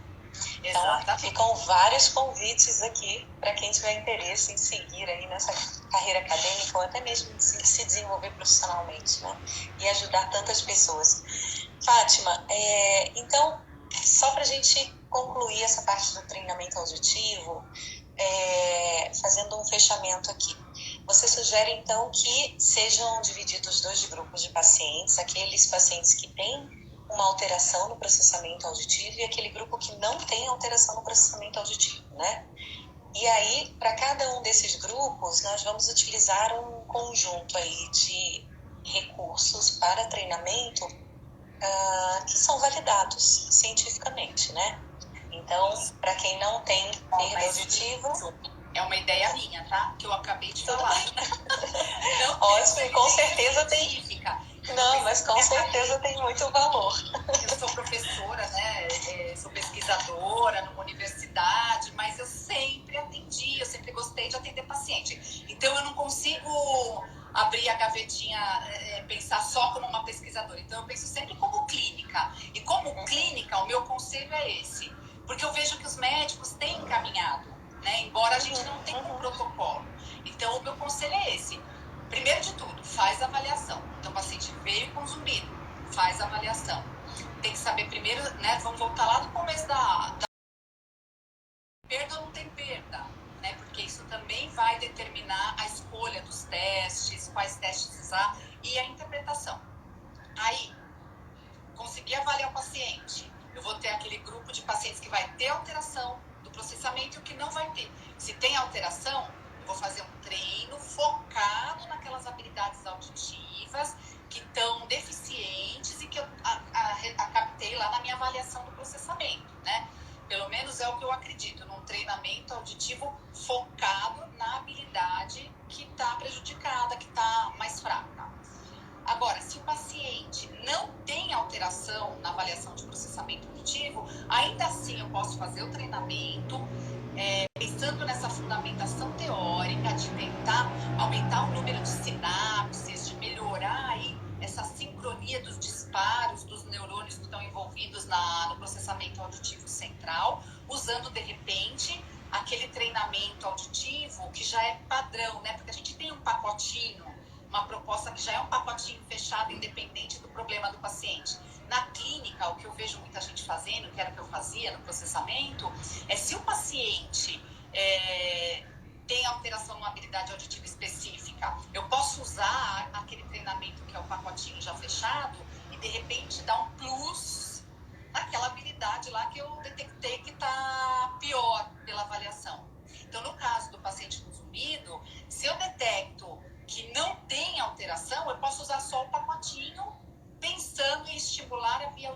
Então, Exatamente. ficam vários convites aqui para quem tiver interesse em seguir aí nessa carreira acadêmica ou até mesmo em se desenvolver profissionalmente, né? E ajudar tantas pessoas. Fátima, então, só para a gente concluir essa parte do treinamento auditivo, fazendo um fechamento aqui. Você sugere, então, que sejam divididos dois grupos de pacientes, aqueles pacientes que têm uma alteração no processamento auditivo e aquele grupo que não tem alteração no processamento auditivo, né? E aí, para cada um desses grupos, nós vamos utilizar um conjunto aí de recursos para treinamento que são validados cientificamente, né? Então, para quem não tem perda auditiva... É uma ideia minha, tá? Que eu acabei de falar. Ótimo, com certeza tem... Não, mas com certeza tem muito valor. Eu sou professora, né? Sou pesquisadora numa universidade, mas eu sempre atendi, eu sempre gostei de atender paciente. Então, eu não consigo abrir a gavetinha, pensar só como uma pesquisadora. Então, eu penso sempre como clínica. E como clínica, o meu conselho é esse. Porque eu vejo que os médicos têm encaminhado, né? Embora a gente não tenha um protocolo. Então, o meu conselho é esse. Primeiro de tudo, faz a avaliação. Então, o paciente veio com zumbido, faz a avaliação. Tem que saber primeiro, né? Vamos voltar lá no começo da perda ou não tem perda, né? Porque isso também vai determinar a escolha dos testes, quais testes usar e a interpretação. Aí, conseguir avaliar o paciente. Eu vou ter aquele grupo de pacientes que vai ter alteração do processamento e o que não vai ter. Se tem alteração, eu vou fazer um treino focado naquelas habilidades auditivas que estão deficientes e que eu captei lá na minha avaliação do processamento, né? Pelo menos é o que eu acredito, num treinamento auditivo focado na habilidade que está prejudicada, que está mais fraca. Agora, se o paciente não tem alteração na avaliação de processamento auditivo, ainda assim eu posso fazer o treinamento, pensando nessa fundamentação teórica de tentar aumentar o número de sinapses, de melhorar aí essa sincronia dos disparos dos neurônios que estão envolvidos no processamento auditivo central, usando, de repente, aquele treinamento auditivo que já é padrão, né? Porque a gente tem um pacotinho, uma proposta que já é um pacotinho fechado, independente do problema do paciente. Na clínica, o que eu vejo muita gente fazendo, que era o que eu fazia no processamento, é se o paciente tem alteração numa habilidade auditiva específica, eu posso usar aquele treinamento que é o pacotinho já fechado e, de repente, dar um plus naquela habilidade lá que eu detectei que está pior pela avaliação. Então, no caso do paciente com zumbido, se eu detecto que não tem alteração, eu posso usar só o pacotinho pensando em estimular a via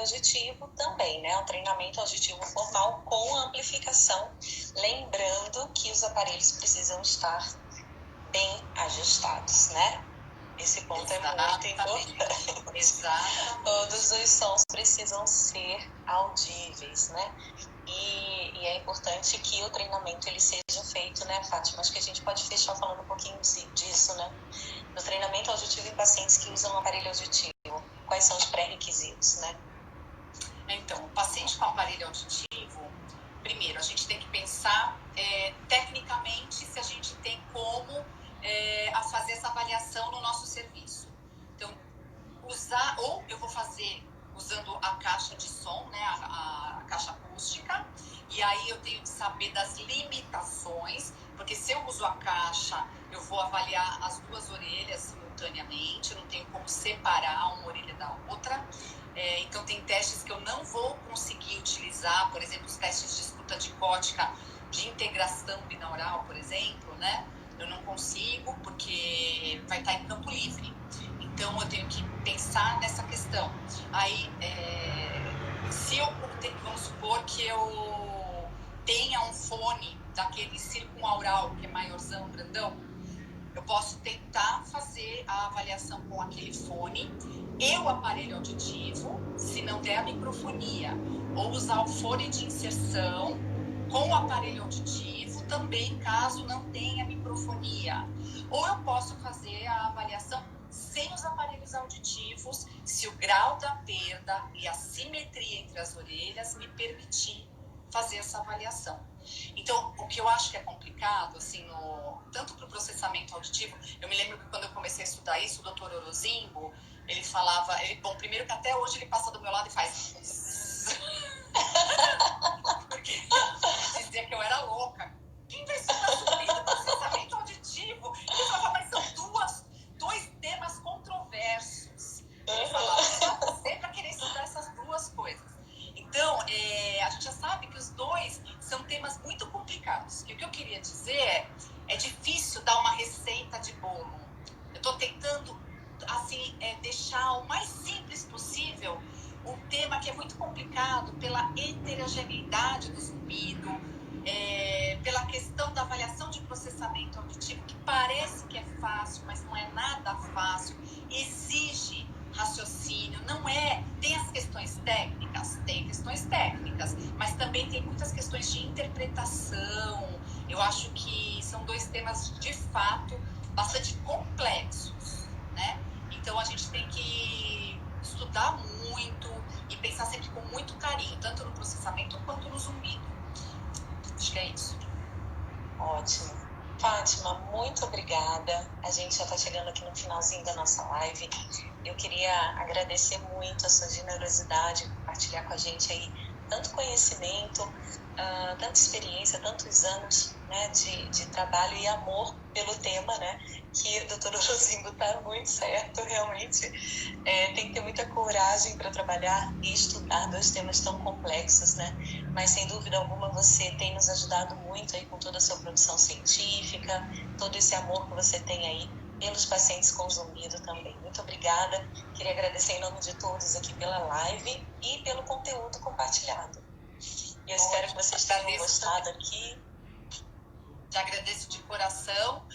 auditivo também, né? Um treinamento auditivo formal com amplificação, lembrando que os aparelhos precisam estar bem ajustados, né? Esse ponto é muito importante. Exatamente. Todos os sons precisam ser audíveis, né? E é importante que o treinamento ele seja feito, né, Fátima? Acho que a gente pode fechar falando um pouquinho disso, né? No treinamento auditivo em pacientes que usam aparelho auditivo, quais são os pré-requisitos, né? Então, o paciente com aparelho auditivo, primeiro, a gente tem que pensar tecnicamente se a gente tem como a fazer essa avaliação no nosso serviço. Então, ou eu vou fazer usando a caixa de som, né, a caixa acústica, e aí eu tenho que saber das limitações, porque se eu uso a caixa, eu vou avaliar as duas orelhas simultaneamente, eu não tenho como separar uma orelha da outra. Então tem testes que eu não vou conseguir utilizar, por exemplo, os testes de escuta dicótica de integração binaural, por exemplo, né? Eu não consigo porque vai estar em campo livre. Então eu tenho que pensar nessa questão. Aí, se eu vamos supor que eu tenha um fone daquele circunaural que é maiorzão, grandão, eu posso tentar fazer a avaliação com aquele fone e o aparelho auditivo, se não der a microfonia, ou usar o fone de inserção com o aparelho auditivo também, caso não tenha microfonia. Ou eu posso fazer a avaliação sem os aparelhos auditivos, se o grau da perda e a simetria entre as orelhas me permitir fazer essa avaliação. Então, o que eu acho que é complicado, assim, tanto para o processamento auditivo, eu me lembro que quando eu comecei a estudar isso, o Dr. Orozimbo, ele falava, bom, primeiro que até hoje ele passa do meu lado e faz... Porque ele dizia que eu era louca. Quem vai estudar zumbido, processamento auditivo? Ele falava, mas são dois temas controversos. Ele falava, só você para querer estudar essas duas coisas. Então, a gente já sabe que os dois são temas muito complicados. E o que eu queria dizer é difícil dar uma receita de bolo. Eu estou tentando, assim, deixar o mais simples possível um tema que é muito complicado pela heterogeneidade do zumbido, pela questão da avaliação de processamento auditivo, que parece que é fácil, mas não é nada fácil, exige raciocínio, não é... Tem as questões técnicas, mas também tem muitas questões de interpretação. Eu acho que são dois temas, de fato, bastante complexos, né? Então, a gente tem que estudar muito e pensar sempre com muito carinho, tanto no processamento quanto no zumbido. Acho que é isso. Ótimo. Fátima, muito obrigada. A gente já está chegando aqui no finalzinho da nossa live. Eu queria agradecer muito a sua generosidade, compartilhar com a gente aí tanto conhecimento, tanta experiência, tantos anos, né, de trabalho e amor pelo tema, né, que o Dr. Orozimbo está muito certo, realmente. Tem que ter muita coragem para trabalhar e estudar dois temas tão complexos, né? Mas, sem dúvida alguma, você tem nos ajudado muito aí com toda a sua produção científica, todo esse amor que você tem aí pelos pacientes com zumbido também. Muito obrigada. Queria agradecer em nome de todos aqui pela live e pelo conteúdo compartilhado. Eu espero que vocês tenham gostado aqui. Te agradeço de coração.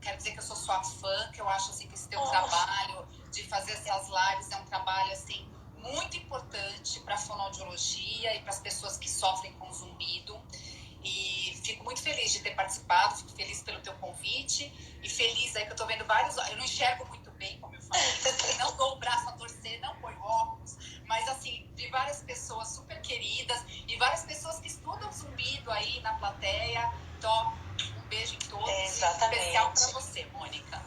Quero dizer que eu sou sua fã, que eu acho assim, que esse teu trabalho de fazer essas lives é um trabalho assim, muito importante para a fonoaudiologia e para as pessoas que sofrem com zumbido. E fico muito feliz de ter participado, fico feliz pelo teu convite e feliz aí que eu tô vendo vários... Eu não enxergo muito bem, como eu falei, não dou o braço a torcer, não ponho óculos, mas assim, vi várias pessoas super queridas e várias pessoas que estudam zumbido aí na plateia. Então, um beijo em todos. Exatamente. Especial para você, Mônica.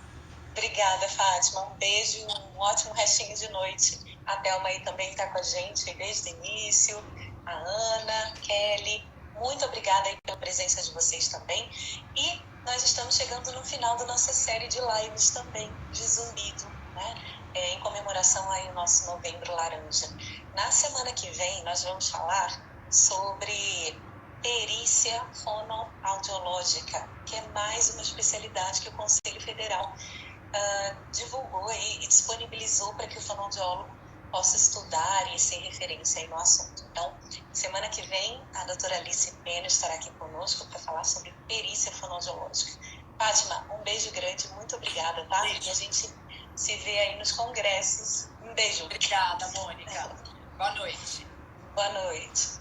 Obrigada, Fátima. Um beijo e um ótimo restinho de noite. A Thelma aí também está com a gente desde o início. A Ana, Kelly, muito obrigada aí pela presença de vocês também. E nós estamos chegando no final da nossa série de lives também, de zumbido, né? Em comemoração aí ao nosso Novembro Laranja. Na semana que vem, nós vamos falar sobre perícia fonoaudiológica, que é mais uma especialidade que o Conselho Federal divulgou e disponibilizou para que o fonoaudiólogo possa estudar e ser referência aí no assunto. Então, semana que vem, a doutora Alice Pena estará aqui conosco para falar sobre perícia fonoaudiológica. Fátima, um beijo grande, muito obrigada, tá? Beijo. E a gente se vê aí nos congressos. Um beijo. Obrigada, Mônica. Boa noite. Boa noite.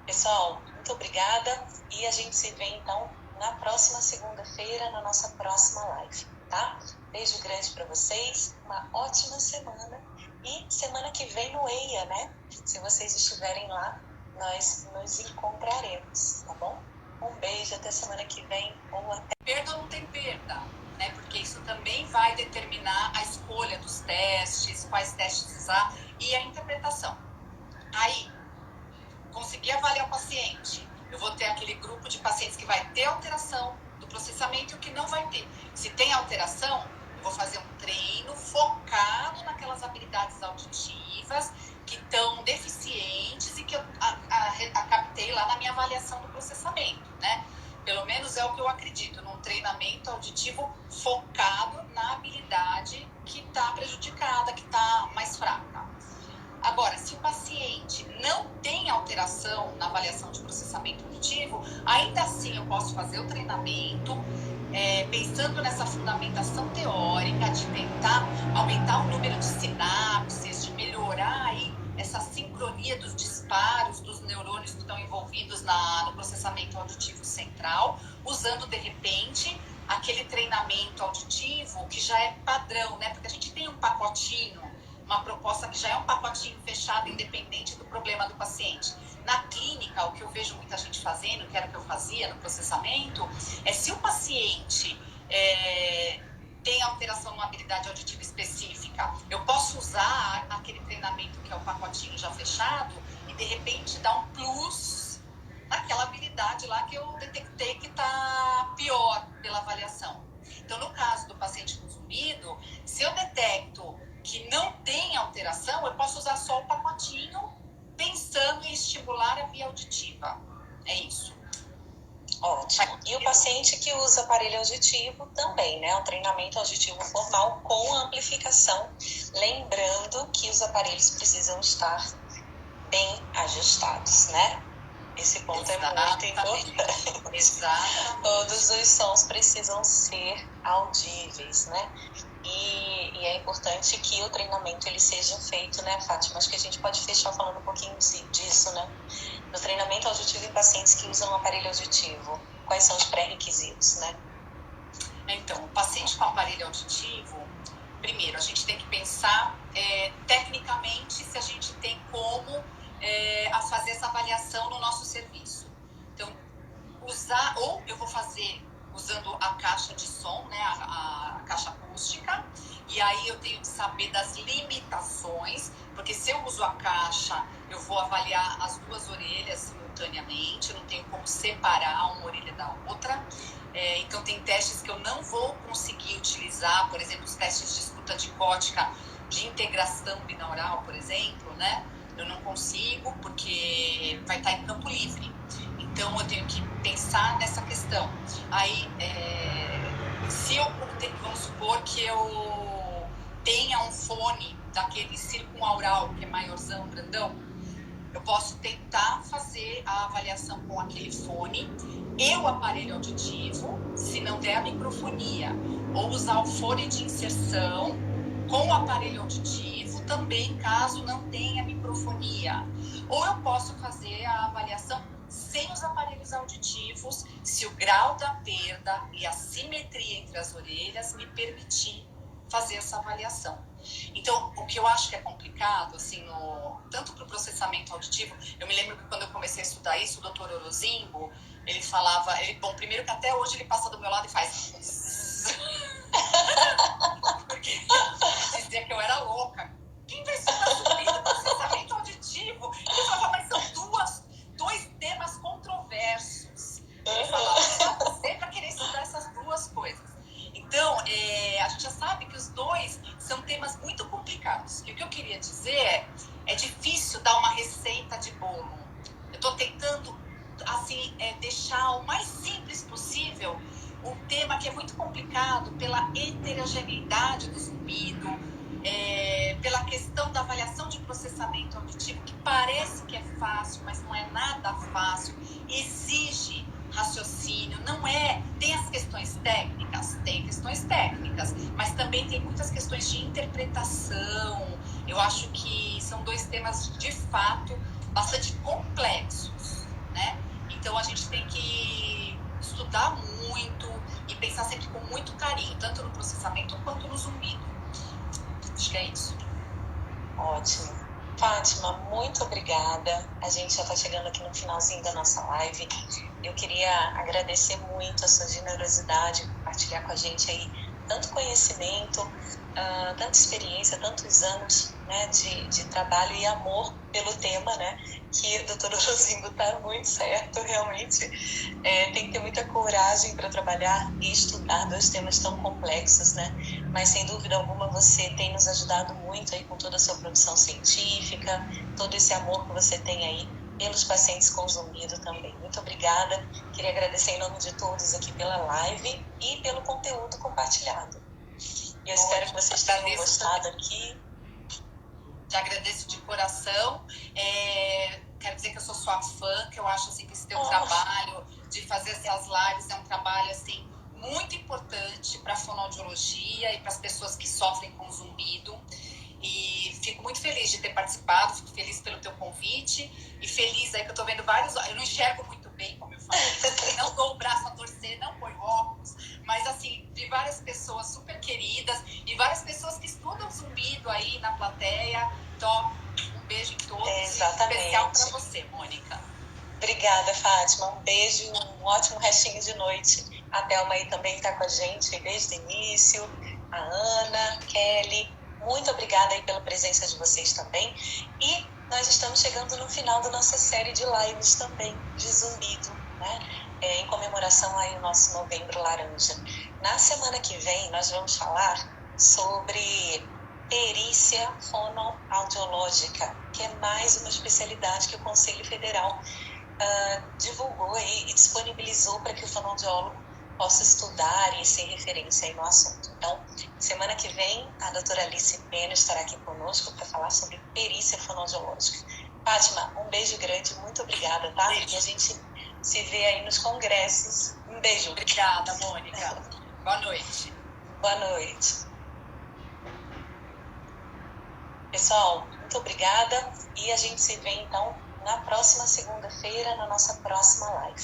Pessoal, muito obrigada e a gente se vê então na próxima segunda-feira, na nossa próxima live, tá? Beijo grande para vocês, uma ótima semana e semana que vem no EIA, né? Se vocês estiverem lá, nós nos encontraremos, tá bom? Um beijo, até semana que vem ou até... Perda ou não tem perda, né? Porque isso também vai determinar a escolha dos testes, quais testes usar e a interpretação. Aí, conseguir avaliar o paciente. Eu vou ter aquele grupo de pacientes que vai ter alteração do processamento e o que não vai ter. Se tem alteração, eu vou fazer um treino focado naquelas habilidades auditivas que estão deficientes e que eu captei lá na minha avaliação do processamento, né? Pelo menos é o que eu acredito, num treinamento auditivo focado na habilidade que está prejudicada, que está mais fraca. Agora, se o paciente não tem alteração na avaliação de processamento auditivo, ainda assim eu posso fazer o treinamento, pensando nessa fundamentação teórica de tentar aumentar o número de sinapses, de melhorar aí essa sincronia dos disparos dos neurônios que estão envolvidos no processamento auditivo central, usando, de repente, aquele treinamento auditivo que já é padrão, né? Porque a gente tem um pacotinho, uma proposta que já é um pacotinho fechado, independente do problema do paciente. Na clínica, o que eu vejo muita gente fazendo, que era o que eu fazia no processamento, é se o paciente tem alteração numa habilidade auditiva específica, eu posso usar aquele treinamento que é o pacotinho já fechado e, de repente, dar um plus naquela habilidade lá que eu detectei que está pior pela avaliação. Então, no caso do paciente com zumbido, se eu detecto que não tem alteração, eu posso usar só o pacotinho pensando em estimular a via auditiva. É isso. Ótimo. E o paciente que usa aparelho auditivo também, né? Um treinamento auditivo formal com amplificação. Lembrando que os aparelhos precisam estar bem ajustados, né? Esse ponto é muito importante. Exatamente. Todos os sons precisam ser audíveis, né? E é importante que o treinamento ele seja feito, né, Fátima? Acho que a gente pode fechar falando um pouquinho disso, né? No treinamento auditivo em pacientes que usam aparelho auditivo, quais são os pré-requisitos, né? Então, o paciente com aparelho auditivo, primeiro, a gente tem que pensar tecnicamente se a gente tem como fazer essa avaliação no nosso serviço. Então, ou eu vou fazer usando a caixa de som, né, a caixa acústica, e aí eu tenho que saber das limitações, porque se eu uso a caixa, eu vou avaliar as duas orelhas simultaneamente, eu não tenho como separar uma orelha da outra. Então tem testes que eu não vou conseguir utilizar, por exemplo, os testes de escuta dicótica de integração binaural, por exemplo, né? Eu não consigo porque vai estar em campo livre. Então eu tenho que pensar nessa questão. Aí, se eu vamos supor que eu tenha um fone daquele circunaural, que é maiorzão, grandão, eu posso tentar fazer a avaliação com aquele fone e o aparelho auditivo, se não der a microfonia, ou usar o fone de inserção com o aparelho auditivo também, caso não tenha microfonia. Ou eu posso fazer a avaliação sem os aparelhos auditivos, se o grau da perda e a simetria entre as orelhas me permitir fazer essa avaliação. Então, o que eu acho que é complicado, assim, tanto para o processamento auditivo, eu me lembro que quando eu comecei a estudar isso, o doutor Orozimbo, ele falava, bom, primeiro que até hoje ele passa do meu lado e faz... Porque ele dizia que eu era louca. Quem vai estudar zumbido processamento auditivo? Ele falava, mas são dois temas controversos. Ele falava, você vai querer estudar essas duas coisas. Então, a gente já sabe que os dois são temas muito complicados. E o que eu queria dizer é difícil dar uma receita de bolo. Eu estou tentando, assim, deixar o mais simples possível um tema que é muito complicado pela heterogeneidade do zumbido, pela questão da avaliação de processamento auditivo, que parece que é fácil, mas não é nada fácil, exige raciocínio, não é... Tem as questões técnicas? Tem questões técnicas, mas também tem muitas questões de interpretação. Eu acho que são dois temas, de fato, bastante complexos, né? Então, a gente tem que estudar muito e pensar sempre com muito carinho, tanto no processamento quanto no zumbido. Acho que é isso. Ótimo. Fátima, muito obrigada. A gente já está chegando aqui no finalzinho da nossa live. Eu queria agradecer muito a sua generosidade, compartilhar com a gente aí tanto conhecimento, tanta experiência, tantos anos, né, de trabalho e amor pelo tema, né, que o doutor Orozingo está muito certo, realmente. Tem que ter muita coragem para trabalhar e estudar dois temas tão complexos, né? Mas sem dúvida alguma você tem nos ajudado muito aí com toda a sua produção científica, todo esse amor que você tem aí pelos pacientes com zumbido também. Muito obrigada. Queria agradecer em nome de todos aqui pela live e pelo conteúdo compartilhado. E eu espero que vocês tenham gostado aqui. Te agradeço de coração. Quero dizer que eu sou sua fã, que eu acho assim, que esse teu trabalho de fazer essas lives é um trabalho assim, muito importante para a fonoaudiologia e para as pessoas que sofrem com zumbido. E fico muito feliz de ter participado, fico feliz pelo teu convite e feliz aí que eu tô vendo vários... Eu não enxergo muito bem, como eu falei, não dou o braço a torcer, não ponho óculos, mas assim, de várias pessoas super queridas e várias pessoas que estudam zumbido aí na plateia. Então, um beijo em todos. Exatamente. Especial para você, Mônica. Obrigada, Fátima. Um beijo, um ótimo restinho de noite. A Thelma aí também está com a gente desde o início. A Ana, Kelly, muito obrigada aí pela presença de vocês também. E nós estamos chegando no final da nossa série de lives também, de zumbido, né? Em comemoração aí ao nosso Novembro Laranja. Na semana que vem, nós vamos falar sobre perícia fonoaudiológica, que é mais uma especialidade que o Conselho Federal divulgou aí e disponibilizou para que o fonoaudiólogo possa estudar e ser referência aí no assunto. Então, semana que vem, a doutora Alice Pena estará aqui conosco para falar sobre perícia fonoaudiológica. Fátima, um beijo grande, muito obrigada, tá? Beijo. E a gente se vê aí nos congressos. Um beijo. Obrigada, Mônica. Boa noite. Boa noite. Pessoal, muito obrigada e a gente se vê então na próxima segunda-feira, na nossa próxima live.